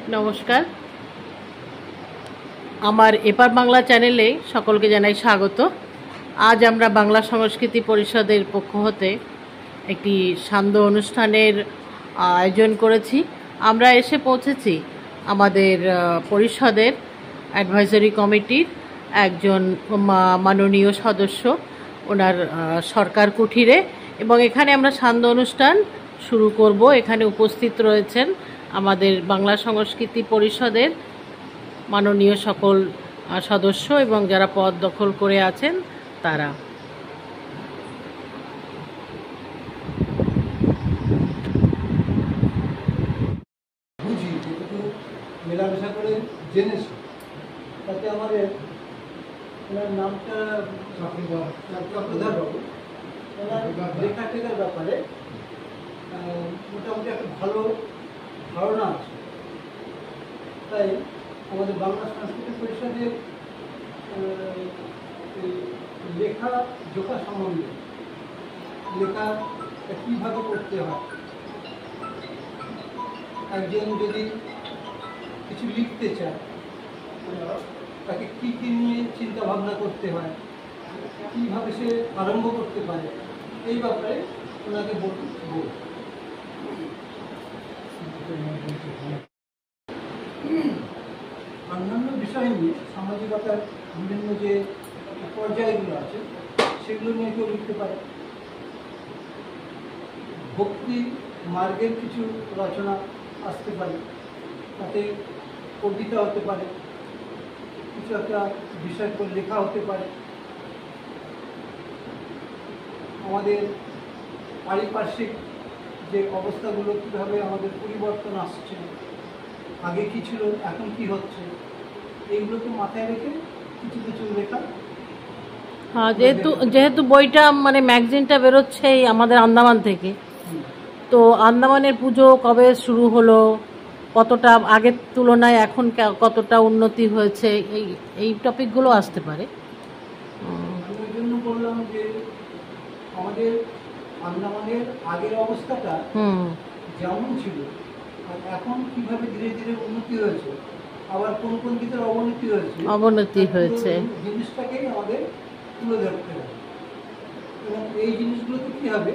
নমস্কার, আমার এপার বাংলা চ্যানেলে সকলকে জানাই স্বাগত। আজ আমরা বাংলা সংস্কৃতি পরিষদের পক্ষ হতে একটি সান্ধ্য অনুষ্ঠানের আয়োজন করেছি। আমরা এসে পৌঁছেছি আমাদের পরিষদের অ্যাডভাইজারি কমিটির একজন মাননীয় সদস্য, ওনার সরকার কুঠিরে, এবং এখানে আমরা সান্ধ্য অনুষ্ঠান শুরু করব। এখানে উপস্থিত রয়েছেন আমাদের বাংলা সংস্কৃতি পরিষদের মাননীয় সকল সদস্য এবং যারা পদ দখল করে আছেন তারা। বুঝি যেটুকু মেলামেশা করে জেনেছি, তাতে আমাদের ওনার নামটা চক্রধর বাবু, ওনার লেখাটেখার ব্যাপারে মোটামুটি একটা ভালো ধারণা আছে। তাই আমাদের বাংলা সংস্কৃতি পরিষদের লেখা জোখা সম্বন্ধে, লেখা কীভাবে করতে হয়, একজন যদি কিছু লিখতে চায় তাকে কী কী নিয়ে চিন্তা ভাবনা করতে হয়, কীভাবে সে আরম্ভ করতে পারে, এই ব্যাপারে ওনাকে বলব। অন্যান্য বিষয় নিয়ে সামাজিকতার বিভিন্ন যে পর্যায়গুলো আছে সেগুলো নিয়ে কেউ লিখতে পারে। ভক্তি মার্গের কিছু রচনা আসতে পারে, তাতে কবিতা হতে পারে, কিছু একটা বিষয় করে লেখা হতে পারে। আমাদের পারিপার্শ্বিক যে অবস্থাগুলো কীভাবে আমাদের পরিবর্তন আসছে, আগে কী ছিল এখন কি হচ্ছে, এইগুলোকে মাথায় রেখে কিছু কিছু লেখা। হ্যাঁ, যেহেতু বইটা মানে ম্যাগাজিনটা বেরোচ্ছে আমাদের আন্দামান থেকে, তো আন্দামানের পুজো কবে শুরু হলো, কতটা আগের তুলনায় এখন কতটা উন্নতি হয়েছে, এই টপিকগুলো আসতে পারে। ওই জন্য বললাম যে আমাদের আন্দামানের আগের অবস্থাটা যেমন ছিল আর এখন কিভাবে ধীরে ধীরে উন্নতি হয়েছে, আবার কোন কোন দিকের অবনতি হয়েছে জিনিসটাকেই আমাদের তুলে ধরতে হবে। এবং এই জিনিসগুলোতে কী হবে,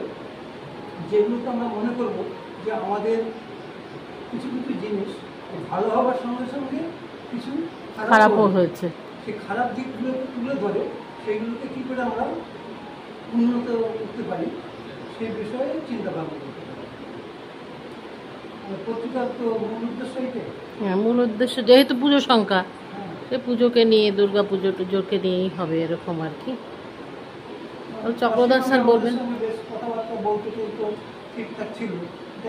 যেগুলোতে আমরা মনে করব যে আমাদের কিছু কিছু জিনিস ভালো হওয়ার সঙ্গে সঙ্গে কিছু খারাপও হয়েছে, সেই খারাপ দিকগুলোকে তুলে ধরে সেইগুলোকে কী করে আমরা উন্নত করতে পারি সেই বিষয়ে চিন্তা ভাবনা করতে পারি। পত্রিকার তো মূল উদ্দেশ্য এটাই। হ্যাঁ, মূল উদ্দেশ্য যেহেতু পুজো সংখ্যা, সে পুজোকে নিয়ে, দুর্গা পুজো টুজোকে নিয়েই হবে এরকম আর কি। চক্রধর স্যার বলবেন। বেশ কথাবার্তা বলতে তো ঠিকঠাক ছিল,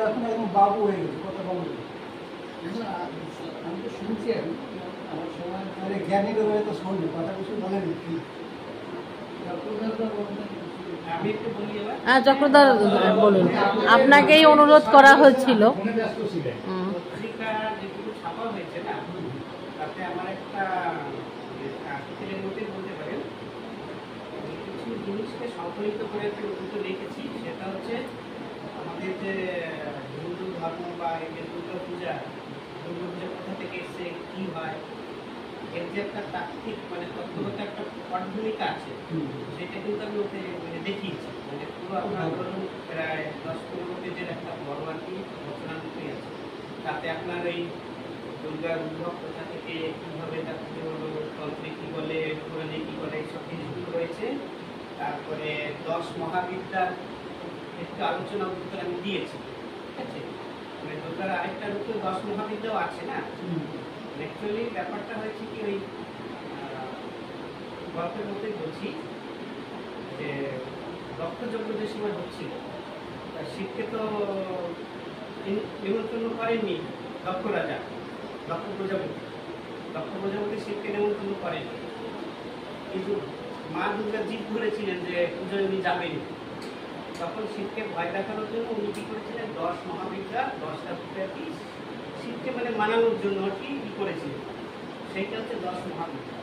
এখন একদম বাবু হয়ে গেছে, কথা বলবে। আমি তো শুনছি, আমার সময় জ্ঞানীর হয়ে তো শুনবে, কথা কিছু বলেন। হ্যাঁ, চক্রধর বলুন, আপনাকেই অনুরোধ করা হয়েছিল। সংকলিত করে একটা দুটো লিখেছি, সেটা হচ্ছে আমাদের যে হিন্দু ধর্ম বা এই যে দুর্গা পূজা কোথা থেকে এসছে, কী হয়, এর যে একটা তাত্ত্বিক মানে তত্ত্বগত একটা পটভূমিকা আছে, সেটা কিন্তু আমি ওতে মানে দেখিয়েছি। মানে পুরো আপনার ধরুন প্রায় 10-15 পেজের একটা বড় আর কি রচনাটুকুই আছে। তাতে আপনার ওই দুর্গার উদ্ভব কোথা থেকে, কীভাবে তার পুজো হলো, তন্ত্রে কী বলে, পুরাণে কী বলে, এইসব জিনিসগুলো রয়েছে। তারপরে 10 মহাবিদ্যার একটু আলোচনা উত্তর আমি দিয়েছি, ঠিক আছে। মানে দুর্গার আরেকটা রূপে 10 মহাবিদ্যাও আছে না। অ্যাকচুয়ালি ব্যাপারটা হয়েছে কি, ওই গল্পের মধ্যে বলছি যে রক্তযজ্ঞ যে সময় হচ্ছিল, শিবকে তো নিমন্ত্রণ করেননি দক্ষ রাজা, দক্ষ প্রজাপতি শিবকে নিমন্ত্রণ করেনি, কিন্তু মা দুর্গা জিদ ধরেছিলেন যে পুজোয় উনি যাবেন। তখন শিবকে ভয় দেখানোর জন্য উনি কী করেছিলেন, 10 মহাবিদ্যা 10টা রূপে আর কি শিবকে মানে মানানোর জন্য আর কি করেছিলেন। সেইটা হচ্ছে 10 মহাবিদ্যা।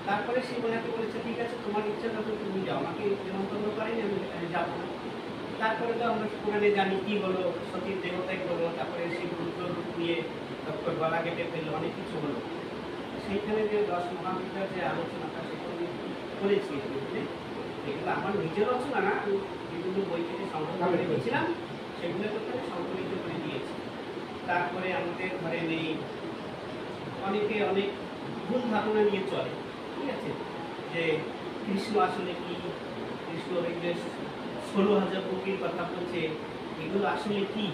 তারপরে শিব ওনাকে বলেছে, ঠিক আছে তোমার ইচ্ছা তখন তুমি যাও, আমাকে নিমন্ত্রণ করেনি, আমি যাবো না। তারপরে তো আমরা পুরাণে জানি কি হলো, সতীর দেহত্যাগ হলো, তারপরে শিব রুদ্র রূপ নিয়ে গলা কেটে ফেললো, অনেক কিছু হলো। সেইখানে যে 10 মহাবিদ্যার যে আলোচনাটা সেটা আমি করেছি। এগুলো আমার নিজের রচনা না, আমি বিভিন্ন বই থেকে সংগ্রহ করে দিয়েছিলাম, সেগুলো করতে সংকলিত করে দিয়েছি। তারপরে আমাদের ঘরে নেই অনেকে অনেক ভুল ধারণা নিয়ে চলে, ঠিক আছে, যে কৃষ্ণ আসলে কি, কৃষ্ণ যে 16,000 বগির কথা বলছে, এগুলো আসলে কি,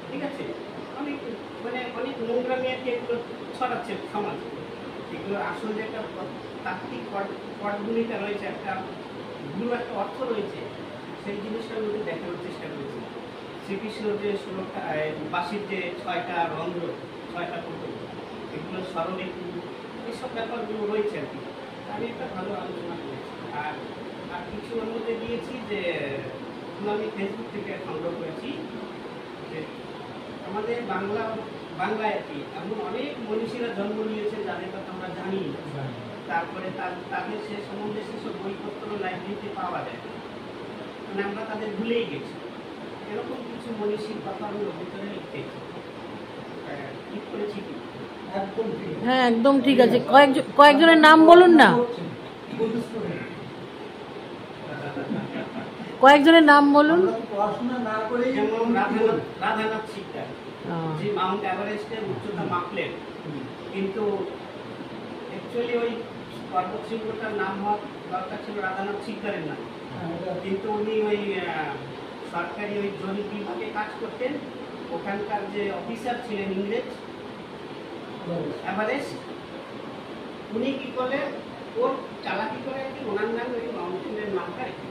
ঠিক আছে, অনেক অনেক নোংরামি আর কি এগুলো ছড়াচ্ছে সমাজে। এগুলো আসলে যে একটা তাত্ত্বিক পটভূমিকা রয়েছে, একটা ভুল একটা অর্থ রয়েছে, সেই জিনিসটার মধ্যে দেখানোর চেষ্টা করেছি। শ্রীকৃষ্ণ যে 16টা বাঁশির যে 6টা রন্ধ্র, 6টা পুতুল, এগুলো স্বরলিপি, এসব ব্যাপারগুলো রয়েছে আর কি। আমি একটা ভালো আলোচনা করেছি। আর কিছু ওর মধ্যে দিয়েছি যে আমি ফেসবুক থেকে সংগ্রহ করেছি, যে আমাদের বাংলায় আর কি এমন অনেক মনীষীরা জন্ম নিয়েছে যাদের কথা আমরা জানি। তারপরে তাদের সে সম্বন্ধে সেসব বইপত্র লাইব্রেরিতে পাওয়া যায়, মানে আমরা তাদের ভুলেই গেছি। এরকম কিছু মনীষীর কথা আমি অভিজ্ঞতা লিখতেছি, ঠিক করেছি কি? একদম ঠিক। হ্যাঁ, একদম ঠিক আছে। কয়েকজনের নাম বলুন না, কয়েকজনের নাম বলুন। পড়াশোনা না করে যেমন রাধানাথ শিকদার, যে মাউন্ট এভারেস্টের উচ্চতা মাপলেন, কিন্তু অ্যাকচুয়ালি ওই পর্বত শৃঙ্গটার নাম হওয়ার দরকার ছিল রাধানাথ শিকদারের নাম, কিন্তু উনি ওই সরকারি ওই জরিপ বিভাগে কাজ করতেন। ওখানকার যে অফিসার ছিলেন ইংরেজ এভারেস্ট, উনি কি করলেন, ওর চালাকি করে আর কি ওনার নাম ওই মাউন্টেনের নামটা রেখে।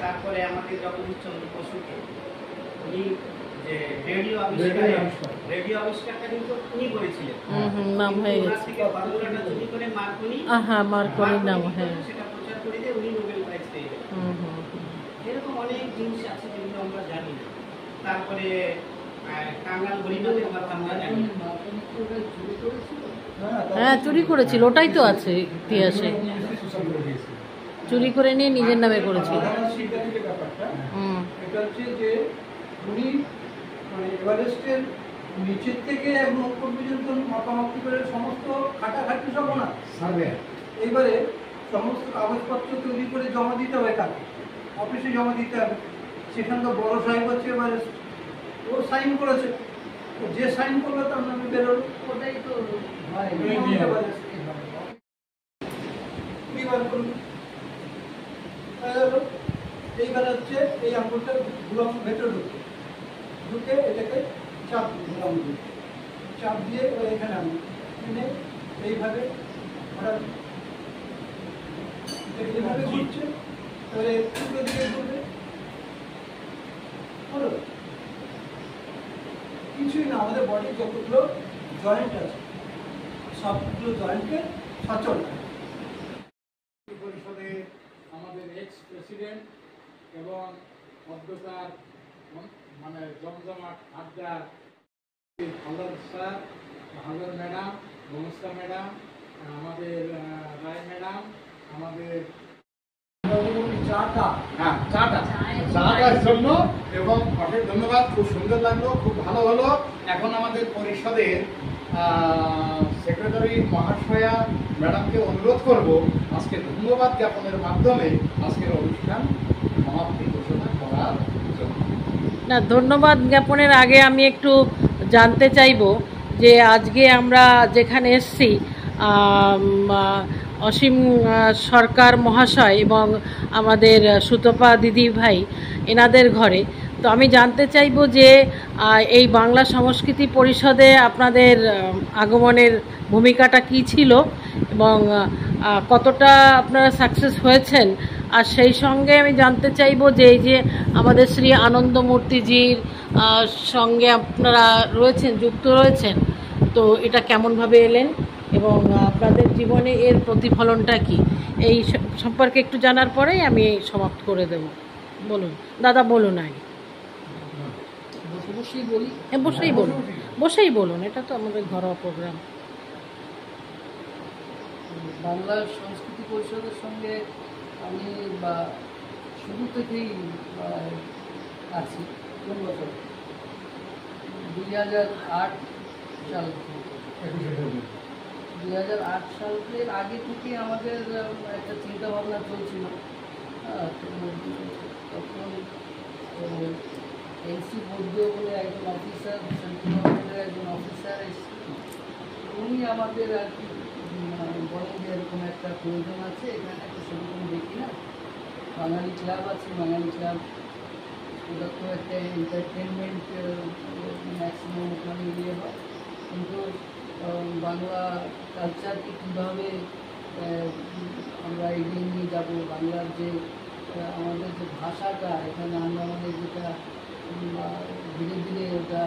তারপরে আমাদের জগদীশচন্দ্র বসুকে উনি যে রেডিও আবিষ্কারটা কিন্তু উনি করেছিলেন, নাম হয়ে গেছে, থেকে ফর্মুলাটা তৈরি করে মার্কনি, মার্কনির নাম, হ্যাঁ, সেটা প্রচার করে দিয়ে উনি নোবেল প্রাইজ পেয়ে গেলেন। এরকম অনেক জিনিস আছে যেগুলো আমরা জানি না। তারপরে কাঙ্গাল হরিনাথের কথা আমরা জানি। হ্যাঁ, চুরি করেছিল, ওটাই তো আছে ইতিহাসে, চুরি করে নিয়ে নিজের নামে করেছিল। এটা হচ্ছে যে উনি মানে এভারেস্টের নিচের থেকে একদম উপর পর্যন্ত মাপামাপি করে সমস্ত খাটাখাটি সব না এইবারে সমস্ত কাগজপত্র তৈরি করে জমা দিতে হবে, তাকে অফিসে জমা দিতে হবে। সেখানকার বড় সাহেব হচ্ছে এভারেস্ট, ও সাইন করেছে, যে সাইন করলো তার নামে বেরোলো, ওটাই তো এইবার হচ্ছে এই আঙুলটা গুলাম ভেতরে ঢুকে এটাকে চাপ দিলাম, চাপ দিয়ে এখানে আমি এনে এইভাবে এইভাবে ঘুরছে, এবারে দুটো দিকে ঘুরবে, হলো কিছুই না। আমাদের বডির যতগুলো জয়েন্ট আছে সবগুলো জয়েন্টকে সচল পরিষদে আমাদের এক্স প্রেসিডেন্ট এবং অধ্যকার মানে জমজমাট আড্ডা Haldar sir, Haldar madam, Manaska madam, আমাদের রায় ম্যাডাম, আমাদের চাটার জন্য এবং অনেক ধন্যবাদ। খুব সুন্দর লাগলো, খুব ভালো হলো। এখন আমাদের পরিষদের সেক্রেটারি মহাশয়া ম্যাডামকে অনুরোধ করব আজকে ধন্যবাদ জ্ঞাপনের মাধ্যমে আজকের অনুষ্ঠান সমাপ্তি ঘোষণা করার জন্য। না, ধন্যবাদ জ্ঞাপনের আগে আমি একটু জানতে চাইব যে আজকে আমরা যেখানে এসছি অসীম সরকার মহাশয় এবং আমাদের সুতপা দিদি ভাই এনাদের ঘরে, তো আমি জানতে চাইব যে এই বাংলা সংস্কৃতি পরিষদে আপনাদের আগমনের ভূমিকাটা কী ছিল এবং কতটা আপনারা সাকসেস হয়েছেন। আর সেই সঙ্গে আমি জানতে চাইব যে এই যে আমাদের শ্রী আনন্দমূর্তিজির সঙ্গে আপনারা রয়েছেন, যুক্ত রয়েছেন, তো এটা কেমনভাবে এলেন এবং আপনাদের জীবনে এর প্রতিফলনটা কি, এই সম্পর্কে একটু জানার পরেই আমি সমাপ্ত করে দেব। বলুন দাদা, বলুন আগে। হ্যাঁ, বসেই বলুন, এটা তো আমাদের ঘরোয়া প্রোগ্রাম। বাংলা সংস্কৃতি পরিষদের সঙ্গে আমি শুরু থেকেই আছি। 2 2008 সাল 2008 সালের আগে থেকে আমাদের একটা চিন্তা ভাবনা চলছিল। তখন এনসি বৌদ্ধ বলে একজন অফিসার, সেন্ট্রাল গভর্নমেন্টের একজন অফিসার এসেছিলেন। উনি আমাদের আর কি বলেন যে এরকম একটা প্রয়োজন আছে, এখানে একটা সেরকম দেখি না, বাঙালি ক্লাব আছে, বাঙালি ক্লাব ওটা তো একটা এন্টারটেনমেন্ট ম্যাক্সিমাম ওখানে ইয়ে হয়, কিন্তু বাংলা কালচারকে কীভাবে আমরা এগিয়ে নিয়ে যাব, বাংলার যে আমাদের যে ভাষাটা এখানে আন্দামানের যেটা ধীরে ধীরে ওটা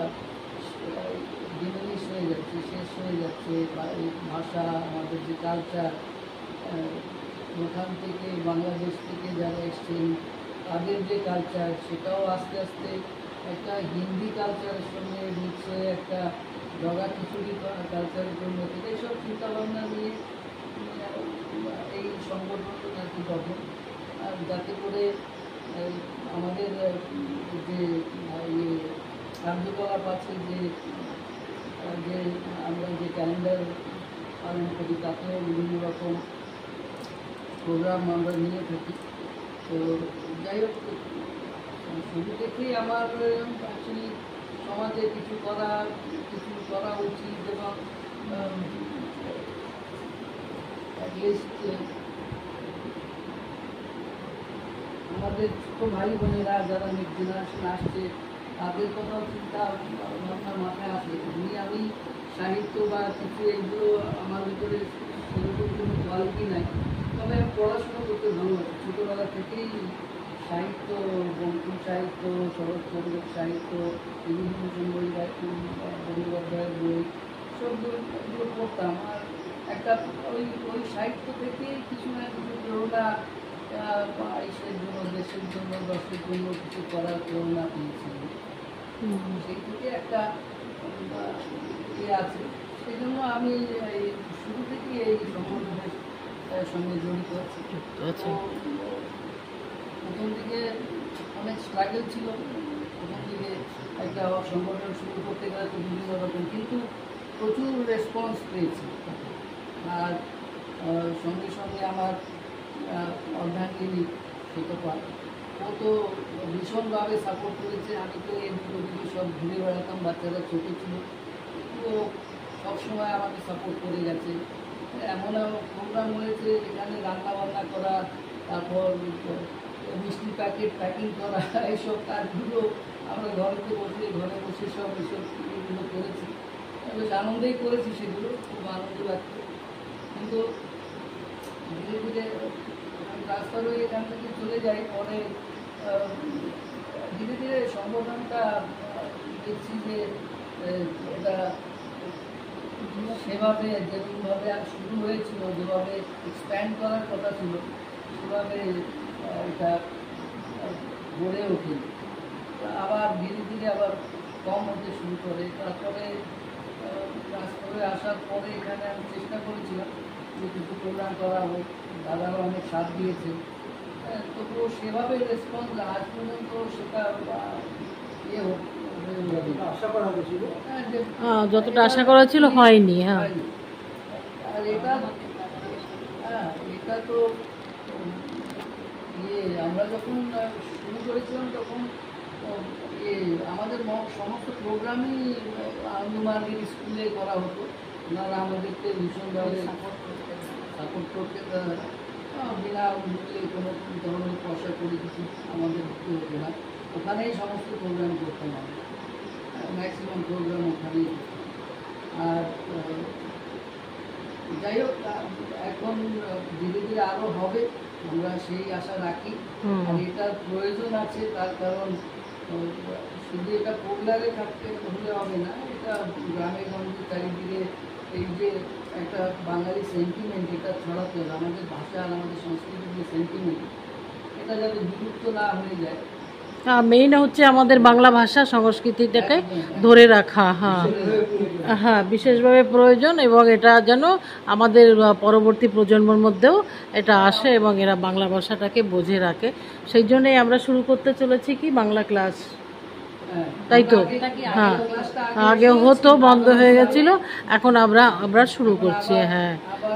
ডিমিনিশ হয়ে যাচ্ছে, শেষ হয়ে যাচ্ছে, এই ভাষা আমাদের যে কালচার, ওখান থেকে বাংলাদেশ থেকে যারা এসছেন তাদের যে কালচার সেটাও আস্তে আস্তে একটা হিন্দি কালচারের সঙ্গে মিশে একটা জগা খিচুড়ি কালচারের জন্য এইসব চিন্তাভাবনা নিয়ে এই সংগঠনটা আর কি গঠন, আর যাতে করে আমাদের যে কার্যকলাপ আছে, যে আমরা যে ক্যালেন্ডার পালন করি তাতেও বিভিন্ন রকম প্রোগ্রাম আমরা নিয়ে থাকি। তো যাই হোক, শুরু থেকেই আমার অ্যাকচুয়ালি সমাজে কিছু করা উচিত, এবং অ্যাটলিস্ট আমাদের ছোটো ভাই বোনেরা যারা নেক্সট জেনারেশন আসছে তাদের কথাও চিন্তা ভাবনা মাথায় আসে। আমি সাহিত্য বা কিছু এগুলো আমার ভিতরে সেরকম কোনো কোয়ালিটি নাই, তবে পড়াশোনা করতে ভালোবাসি। ছোটোবেলা থেকেই সাহিত্য, বঙ্কিম সাহিত্য, শরৎচন্দ্র সাহিত্য, বিভূতিভূষণ বন্দ্যোপাধ্যায়ের বই সবগুলো পড়তাম। আর একটা ওই সাহিত্য থেকেই কিছু না কিছু প্রেরণা ইসের জন্য, দেশের জন্য, দশের জন্য কিছু করার প্রেরণা পেয়েছিল। সেই থেকে একটা ইয়ে আছে, সেই জন্য আমি শুরু থেকেই এই সংগঠনের সঙ্গে জড়িত আছি। প্রথম দিকে অনেক স্ট্রাগল ছিল, প্রথম দিকে একটা সংগঠন শুরু করতে গেলে তো বিভিন্ন রকম, কিন্তু প্রচুর রেসপন্স পেয়েছি। আর সঙ্গে সঙ্গে আমার অর্ধাঙ্গিনী সেটা পায়, ও তো ভীষণভাবে সাপোর্ট করেছে। আমি তো এই দুটো সব ঘুরে বেড়াতাম, বাচ্চারা ছোটো ছিল, ও সবসময় আমাকে সাপোর্ট করে গেছে। এমন প্রোগ্রাম হয়েছে এখানে রান্নাবান্না করা, তারপর মিষ্টি প্যাকেট প্যাকিং করা, এইসব কাজগুলো আমরা ঘরে বসে সব এসবগুলো করেছি, বেশ আনন্দেই করেছি, সেগুলো খুব আনন্দ লাগছে। কিন্তু ধীরে ধীরে ট্রান্সফার হয়ে এখান থেকে চলে যাই, পরে ধীরে ধীরে সংগঠনটা দেখছি যে এটা সেভাবে যেভাবে শুরু হয়েছিল, যেভাবে এক্সপ্যান্ড করার কথা ছিল সেভাবে এটা গড়ে ওঠে। আবার ধীরে ধীরে আবার কম হতে শুরু করে। তারপরে ট্রান্সফারে আসার পরে এখানে আমি চেষ্টা করেছিলাম যে কিছু প্রোগ্রাম করা হোক, দাদারা অনেক সাথ দিয়েছে, তবুও সেভাবে রেসপন্স আজ পর্যন্ত সেটা ইয়ে আশা করা হয়েছিল, যতটা আশা করা ছিল হয়নি। আর এটা তো আমরা যখন শুরু করেছিলাম তখন আমাদের সমস্ত প্রোগ্রামই আনন্দমার্গের স্কুলে করা হতো। ওনারা আমাদেরকে ভীষণভাবে সাপোর্ট করতেন, বিনা মূল্যে কোনো ধরনের পয়সা করে কিছু আমাদের দিতে হতো না। ওখানেই সমস্ত প্রোগ্রাম করতাম, আমরা ম্যাক্সিমাম প্রোগ্রাম ওখানেই। আর যাই হোক, এখন ধীরে ধীরে আরও হবে, আমরা সেই আশা রাখি। আর এটার প্রয়োজন আছে, তার কারণ শুধু এটা পপুলারে থাকতে হলে হবে না, এটা গ্রামে গঞ্জে চারিদিকে এই যে একটা বাঙালি সেন্টিমেন্ট, এটা ছড়াতে হবে। আমাদের ভাষা আর আমাদের সংস্কৃতির যে সেন্টিমেন্ট, এটা যাতে বিলুপ্ত না হয়ে যায়। মেইন হচ্ছে আমাদের বাংলা ভাষা সংস্কৃতিটাকে ধরে রাখা, হ্যাঁ বিশেষভাবে প্রয়োজন, এবং এটা যেন আমাদের পরবর্তী প্রজন্মের মধ্যেও এটা আসে এবং এরা বাংলা ভাষাটাকে বোঝে রাখে। সেই জন্যই আমরা শুরু করতে চলেছি কি বাংলা ক্লাস। হ্যাঁ। তাই তো? এটা কি আগে হ্যাঁ, ক্লাসটা আগে শুরু হতো, ছিল, বন্ধ আবার হয়ে শুরু গেছিল, এখন আমরা শুরু এখন করছি। আবার- হ্যাঁ, আবার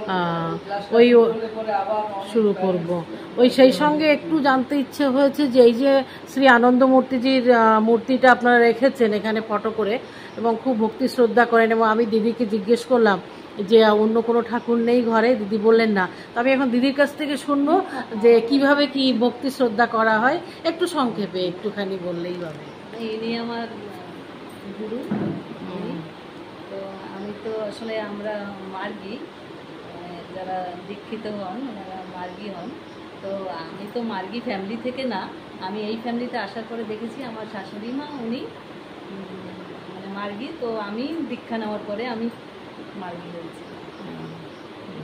ক্লাসটা ওই শুরু হলে পরে আবার অনেক শুরু করব। parents ওই সেই সঙ্গে একটু জানতে ইচ্ছে হয়েছে যে এই যে শ্রী আনন্দ মূর্তিজির মূর্তিটা আপনারা রেখেছেন এখানে ফটো করে এবং খুব ভক্তি শ্রদ্ধা করেন, এবং আমি দিদিকে জিজ্ঞেস করলাম যে অন্য কোনো ঠাকুর নেই ঘরে, দিদি বললেন না। তো আমি এখন দিদির কাছ থেকে শুনবো যে কিভাবে কি ভক্তি শ্রদ্ধা করা হয়, একটু সংক্ষেপে একটুখানি বললেই হবে। ইনি আমার গুরু। ইনি তো আমি তো আসলে আমরা মার্গী, যারা দীক্ষিত হন ওনারা মার্গী হন। তো আমি তো মার্গী ফ্যামিলি থেকে না, আমি এই ফ্যামিলিতে আসার পরে দেখেছি আমার শাশুড়ি মা উনি মানে মার্গী, তো আমি দীক্ষা নেওয়ার পরে আমি মার্গী হয়েছি।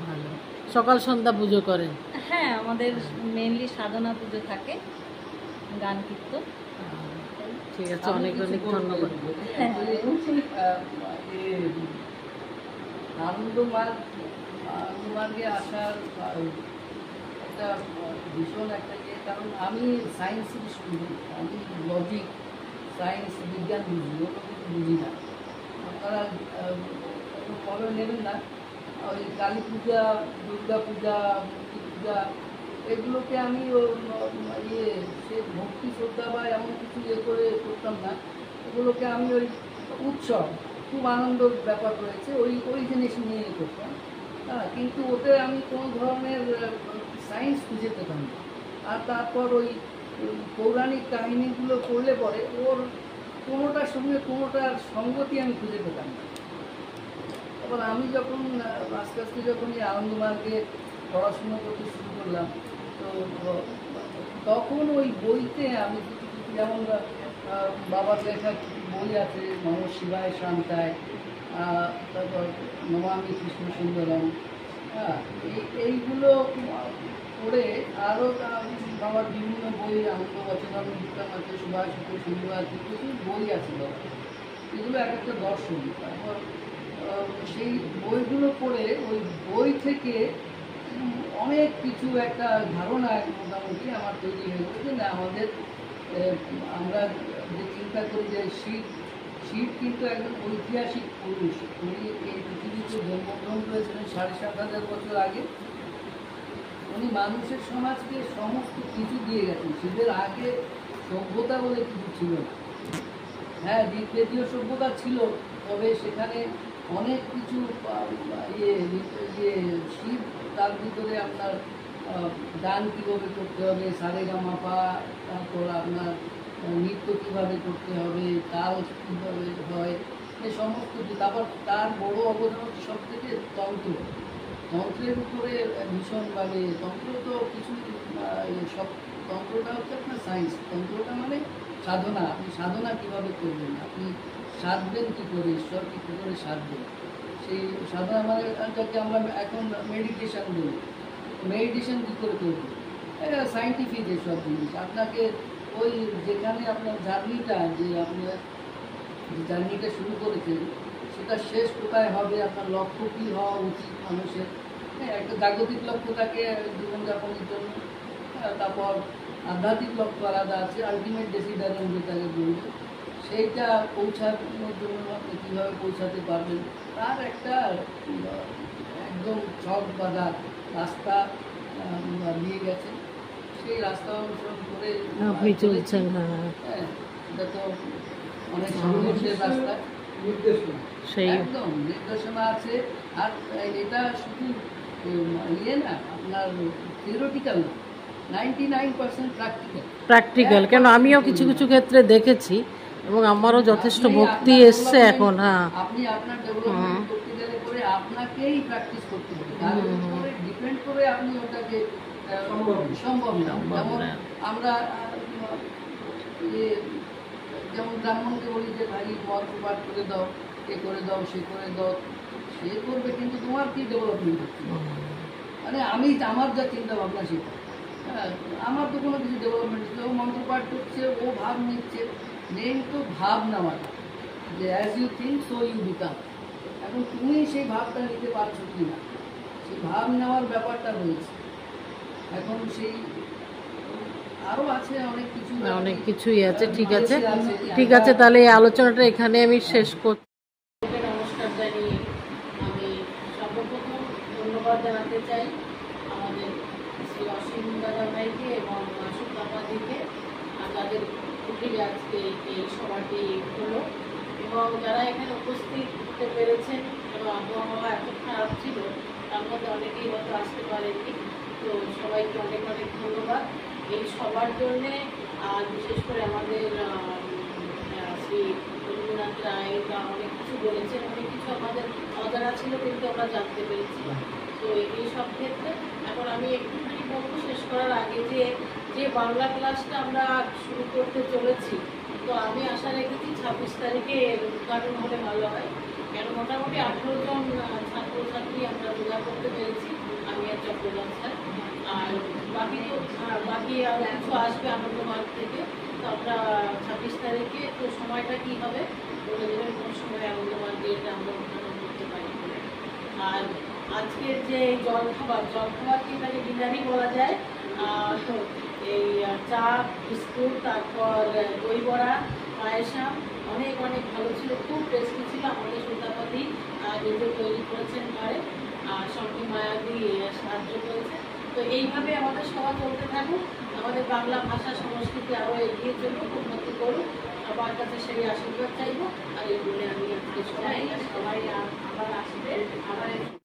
ভালো। সকাল সন্ধ্যা পুজো করেন? হ্যাঁ, আমাদের মেইনলি সাধনা পুজো থাকে, গান কীর্তন। ঠিক আছে, অনেক অনেক ধন্যবাদ। আনন্দমার্গে আসার একটা ভীষণ একটা ইয়ে, কারণ আমি সায়েন্সের স্টুডেন্ট, আমি লজিক সায়েন্স বিজ্ঞান বুঝি, ওটা কিছু বুঝি না। আপনারা ফলো নেবেন না। ওই কালী পূজা, দুর্গা পূজা, মূর্তি পূজা, এগুলোকে আমি ইয়ে সে ভক্তি শ্রদ্ধা বা এমন কিছু ইয়ে করে করতাম না। এগুলোকে আমি ওই উৎসব, খুব আনন্দর ব্যাপার রয়েছে, ওই ওই জিনিস নিয়ে করতাম। হ্যাঁ, কিন্তু ওতে আমি কোনো ধরনের সায়েন্স খুঁজে পেতাম না। আর তারপর ওই পৌরাণিক কাহিনীগুলো পড়লে পরে ওর কোনোটার সঙ্গে কোনোটার সঙ্গতি আমি খুঁজে পেতাম না। তারপর আমি যখন আস্তে আস্তে যখন এই আনন্দমার্গে পড়াশোনা করতে শুরু করলাম, তো তখন ওই বইতে আমি কিছু কিছু, যেমন বাবার লেখা কিছু বই আছে, নম শিবায় শান্তায়, তারপর নমামি কৃষ্ণ সুন্দরম, হ্যাঁ, এইগুলো পড়ে আরও বাবার বিভিন্ন বই, আনন্দ বচনাম গীতাম আছে, সুভাষ সুন্দর আছে, প্রচুর বই আছে বাবা, এগুলো এক একটা দর্শন। তারপর সেই বইগুলো পড়ে ওই বই থেকে অনেক কিছু একটা ধারণা মোটামুটি আমার তৈরি হয়ে গেছে যে আমাদের আমরা যে চিন্তা করি যে শিব কিন্তু একজন ঐতিহাসিক পুরুষ। উনি এই পৃথিবীতে জন্মগ্রহণ করেছিলেন ৭,৫০০ বছর আগে। উনি মানুষের সমাজকে সমস্ত কিছু দিয়ে গেছেন। শিবের আগে সভ্যতা বলে কিছু ছিল না। হ্যাঁ, দ্বিতীয় সভ্যতা ছিল, তবে সেখানে অনেক কিছু শিব, তার ভিতরে আপনার গান কীভাবে করতে হবে, সারেগামাপা, তারপর আপনার নৃত্য কীভাবে করতে হবে, তাল কীভাবে হয়, এই সমস্ত কিছু। তারপর তার বড় অবদান হচ্ছে সব থেকে তন্ত্র। তন্ত্রের উপরে ভীষণভাবে, তন্ত্র তো কিছু সব, তন্ত্রটা হচ্ছে আপনার সায়েন্স। তন্ত্রটা মানে সাধনা। আপনি সাধনা কীভাবে করবেন, আপনি সাধবেন কী করে, ঈশ্বরকে কী করে সাধবেন, সেই সাধনা মানে যাকে আমরা এখন মেডিটেশন বলি, মেডিটেশন কী করে করবেন, এটা সায়েন্টিফিক এসব জিনিস। আপনাকে ওই যেখানে আপনার জার্নিটা, যে আপনার জার্নিটা শুরু করেছেন, সেটা শেষ কোথায় হবে, আপনার লক্ষ্য কী হওয়া উচিত মানুষের। হ্যাঁ, একটা জাগতিক লক্ষ্য থাকে জীবনযাপনের জন্য, তারপর আধ্যাত্মিক লক্ষ্য আলাদা আছে, আলটিমেট ডেসিডারিয়াম যেটাকে বলবে, সেইটা পৌঁছানোর জন্য আপনি কীভাবে পৌঁছাতে পারবেন, তার একটা একদম ছক বাঁধা রাস্তা দিয়ে গেছে। সেই রাস্তা অনুসরণ করে আপনি চলছেন। হ্যাঁ, হ্যাঁ, এটা তো অনেক সংঘর্ষের রাস্তা, নির্দেশনা। সেই একদম নির্দেশনা আছে। আর এটা শুধু ইয়ে না, আপনার থিওরিটিক্যাল না, 99% প্র্যাকটিক্যাল। প্র্যাকটিক্যাল, কেন আমিও কিছু কিছু ক্ষেত্রে দেখেছি এবং আমারও যথেষ্ট ভক্তি এসছে এখন। হ্যাঁ, আপনি আপনার ডেভেলপমেন্ট করতে গেলে পরে আপনাকেই প্র্যাকটিস করতে হবে, তার উপরে ডিপেন্ড করে আপনি ওটাকে সম্ভব না। যেমন আমরা যেমন ব্রাহ্মণকে বলি যে ভাই মন্ত্র পাঠ করে দাও, এ করে দাও, সে করে দাও, সে করবে, কিন্তু তোমার কি ডেভেলপমেন্ট হচ্ছে, মানে আমি আমার যা চিন্তা ভাবনা সেটা, হ্যাঁ, আমার তো কোনো কিছু ডেভেলপমেন্ট হচ্ছে। ও মন্ত্র পাঠ করছে, ও ভাব নিচ্ছে, মেন তো ভাব নেওয়াটা, যে as you think so you become. এখন তুমি সেই ভাবটা নিতে পারছো কি না, সেই ভাব নেওয়ার ব্যাপারটা রয়েছে। এখন সেই আরও আছে অনেক কিছু, অনেক কিছুই আছে। ঠিক আছে, আছে। ঠিক আছে, তাহলে এই আলোচনাটা এখানে আমি শেষ করছি। নমস্কার জানিয়ে আমি সর্বপ্রথম ধন্যবাদ জানাতে চাই আমাদের শ্রী অসীম দাদা ভাইকে এবং সুপ্রাপাদিকে, যাদের কুটিরে আজকে এই সভাটি হলো এবং যারা এখানে উপস্থিত হতে পেরেছেন। এবং আবহাওয়া এত খারাপ ছিল, তার মধ্যে অনেকেই হয়তো আসতে পারেনি। তো সবাইকে অনেক অনেক ধন্যবাদ এই সবার জন্যে। আর বিশেষ করে আমাদের শ্রী রবীন্দ্রনাথ রায় বা অনেক কিছু বলেছেন, অনেক কিছু আমাদের অজানা ছিল কিন্তু আমরা জানতে পেরেছি। তো এই সব ক্ষেত্রে এখন আমি একটুখানি বলবো শেষ করার আগে যে বাংলা ক্লাসটা আমরা শুরু করতে চলেছি, তো আমি আশা রেখেছি 26 তারিখে এর উদ্ঘাটন হলে ভালো হয়। কেন মোটামুটি 18 জন ছাত্রছাত্রী আমরা যোগা করতে পেরেছি, আমি আর চট্টগ্রাম স্যার। আর বাকি আরও কিছু আসবে আনন্দমার্গ থেকে। তো আমরা 26 তারিখে তো সময়টা কী হবে বলে দেবেন, কোন সময় আনন্দমার্গে এটা আমরা উদ্ঘাটন করতে পারি। আর আজকের যে জলখাবারকে এটাকে ডিনারই বলা যায়। তো এই চা, বিস্কুট, তারপর দই বড়া, পায়েসাম অনেক অনেক ভালো ছিল, খুব টেস্টি ছিল। আমাদের সুতাপাতি নিজে তৈরি করেছেন ঘরে, আর সঙ্গে মায়াদি সাহায্য করেছে। তো এইভাবে আমাদের সভা চলতে থাকুক, আমাদের বাংলা ভাষা সংস্কৃতি আরও এগিয়ে চলুক, উন্নতি করুক, সবার কাছে সেই আশীর্বাদ চাইব। আর এই বলে আমি আজকে সবাই আবার আসবে, আবার